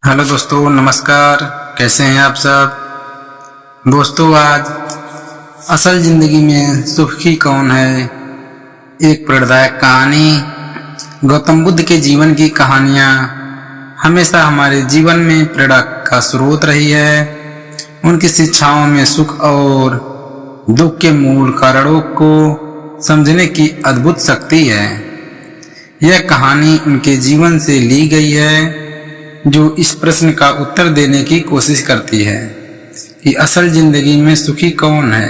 Hello दोस्तों, नमस्कार। कैसे हैं आप सब दोस्तों? आज असल जिंदगी में सुखी कौन है, एक प्रेरणादायक कहानी। गौतम बुद्ध के जीवन की कहानियाँ हमेशा हमारे जीवन में प्रेरणा का स्रोत रही है। उनकी शिक्षाओं में सुख और दुख के मूल कारणों को समझने की अद्भुत शक्ति है। यह कहानी उनके जीवन से ली गई है, जो इस प्रश्न का उत्तर देने की कोशिश करती है कि असल जिंदगी में सुखी कौन है।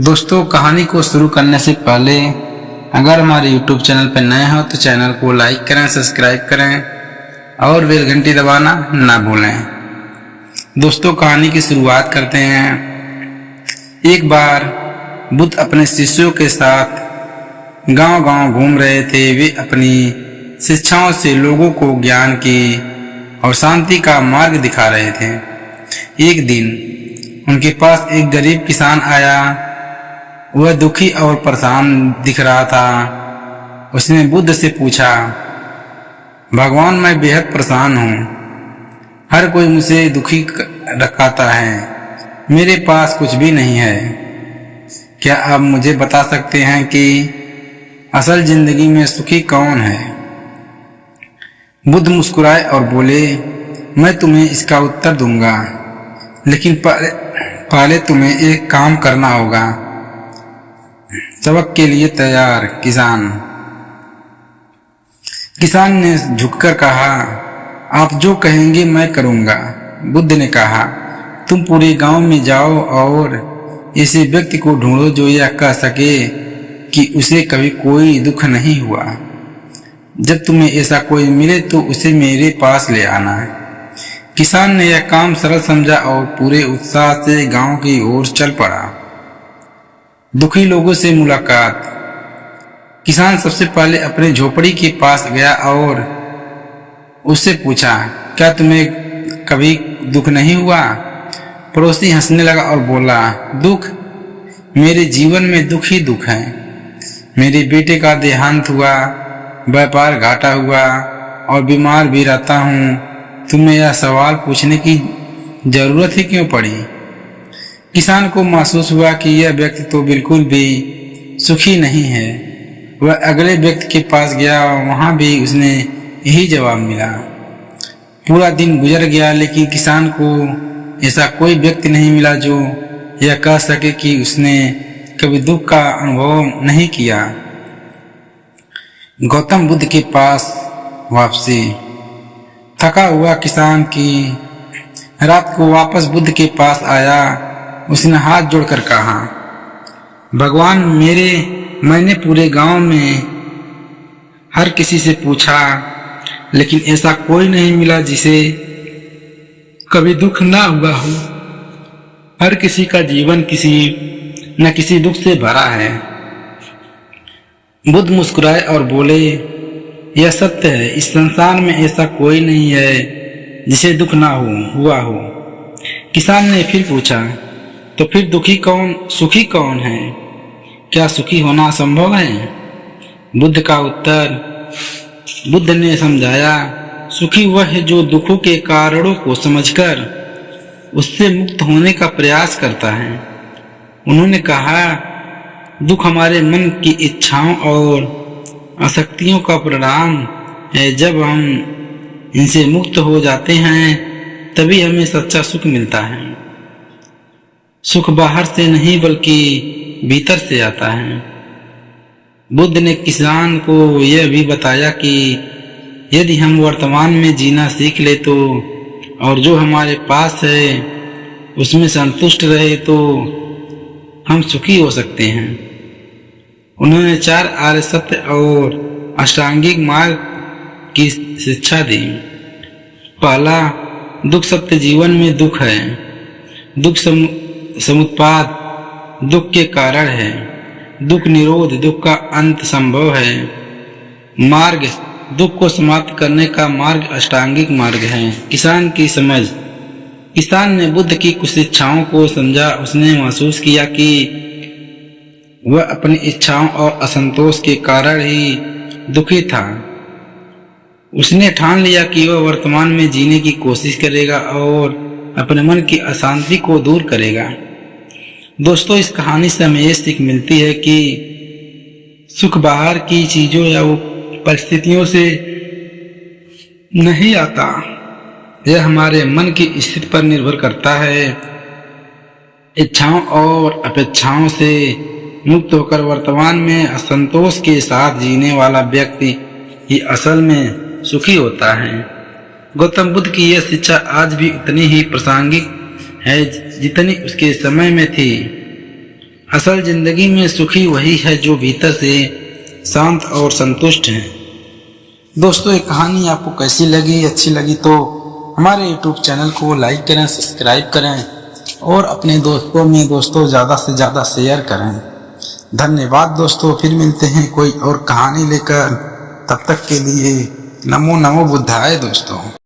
दोस्तों, कहानी को शुरू करने से पहले अगर हमारे YouTube चैनल पर नए हो तो चैनल को लाइक करें, सब्सक्राइब करें और बेल घंटी दबाना ना भूलें। दोस्तों, कहानी की शुरुआत करते हैं। एक बार बुद्ध अपने शिष्यों के साथ गांव-गांव घूम रहे थे। वे अपनी शिक्षाओं से लोगों को ज्ञान की और शांति का मार्ग दिखा रहे थे। एक दिन उनके पास एक गरीब किसान आया। वह दुखी और परेशान दिख रहा था। उसने बुद्ध से पूछा, भगवान, मैं बेहद परेशान हूँ। हर कोई मुझे दुखी रखाता है। मेरे पास कुछ भी नहीं है। क्या आप मुझे बता सकते हैं कि असल जिंदगी में सुखी कौन है? बुद्ध मुस्कुराए और बोले, मैं तुम्हें इसका उत्तर दूंगा, लेकिन पहले तुम्हें एक काम करना होगा। सबक के लिए तैयार? किसान ने झुककर कहा, आप जो कहेंगे मैं करूंगा। बुद्ध ने कहा, तुम पूरे गांव में जाओ और ऐसे व्यक्ति को ढूंढो जो यह कह सके कि उसे कभी कोई दुख नहीं हुआ। जब तुम्हें ऐसा कोई मिले तो उसे मेरे पास ले आना है। किसान ने यह काम सरल समझा और पूरे उत्साह से गांव की ओर चल पड़ा। दुखी लोगों से मुलाकात। किसान सबसे पहले अपने झोपड़ी के पास गया और उससे पूछा, क्या तुम्हें कभी दुख नहीं हुआ? पड़ोसी हंसने लगा और बोला, दुख? मेरे जीवन में दुख ही दुख है। मेरे बेटे का देहांत हुआ, व्यापार घाटा हुआ और बीमार भी रहता हूँ। तुम्हें यह सवाल पूछने की जरूरत ही क्यों पड़ी? किसान को महसूस हुआ कि यह व्यक्ति तो बिल्कुल भी सुखी नहीं है। वह अगले व्यक्ति के पास गया और वहाँ भी उसने यही जवाब मिला। पूरा दिन गुजर गया, लेकिन किसान को ऐसा कोई व्यक्ति नहीं मिला जो यह कह सके कि उसने कभी दुख का अनुभव नहीं किया। गौतम बुद्ध के पास वापसी। थका हुआ किसान की रात को वापस बुद्ध के पास आया। उसने हाथ जोड़कर कहा, भगवान, मैंने पूरे गांव में हर किसी से पूछा, लेकिन ऐसा कोई नहीं मिला जिसे कभी दुख ना हुआ हो। हर किसी का जीवन किसी न किसी दुख से भरा है। बुद्ध मुस्कुराए और बोले, यह सत्य है। इस संसार में ऐसा कोई नहीं है जिसे दुख ना हुआ हो। किसान ने फिर पूछा, तो फिर सुखी कौन है? क्या सुखी होना संभव है? बुद्ध का उत्तर। बुद्ध ने समझाया, सुखी वह है जो दुखों के कारणों को समझकर उससे मुक्त होने का प्रयास करता है। उन्होंने कहा, दुख हमारे मन की इच्छाओं और आसक्तियों का परिणाम है। जब हम इनसे मुक्त हो जाते हैं तभी हमें सच्चा सुख मिलता है। सुख बाहर से नहीं बल्कि भीतर से आता है। बुद्ध ने किसान को यह भी बताया कि यदि हम वर्तमान में जीना सीख ले तो और जो हमारे पास है उसमें संतुष्ट रहे तो हम सुखी हो सकते हैं। उन्होंने 4 आर्य सत्य और अष्टांगिक मार्ग की शिक्षा दी। पहला, दुख सत्य जीवन में दुख है। दुख समुत्पाद दुख के कारण है। दुख निरोध दुख का अंत संभव है। मार्ग, दुख को समाप्त करने का मार्ग अष्टांगिक मार्ग है। किसान की समझ। किसान ने बुद्ध की कुछ शिक्षाओं को समझा। उसने महसूस किया कि वह अपनी इच्छाओं और असंतोष के कारण ही दुखी था। उसने ठान लिया कि वह वर्तमान में जीने की कोशिश करेगा और अपने मन की अशांति को दूर करेगा। दोस्तों, इस कहानी से हमें यह सीख मिलती है कि सुख बाहर की चीजों या वो परिस्थितियों से नहीं आता, यह हमारे मन की स्थिति पर निर्भर करता है। इच्छाओं और अपेक्षाओं से मुक्त होकर वर्तमान में असंतोष के साथ जीने वाला व्यक्ति ही असल में सुखी होता है। गौतम बुद्ध की यह शिक्षा आज भी उतनी ही प्रासंगिक है जितनी उसके समय में थी। असल जिंदगी में सुखी वही है जो भीतर से शांत और संतुष्ट है। दोस्तों, ये कहानी आपको कैसी लगी? अच्छी लगी तो हमारे YouTube चैनल को लाइक करें, सब्सक्राइब करें और अपने दोस्तों ज़्यादा से ज़्यादा शेयर करें। धन्यवाद दोस्तों, फिर मिलते हैं कोई और कहानी लेकर। तब तक के लिए नमो नमो बुद्धाय दोस्तों।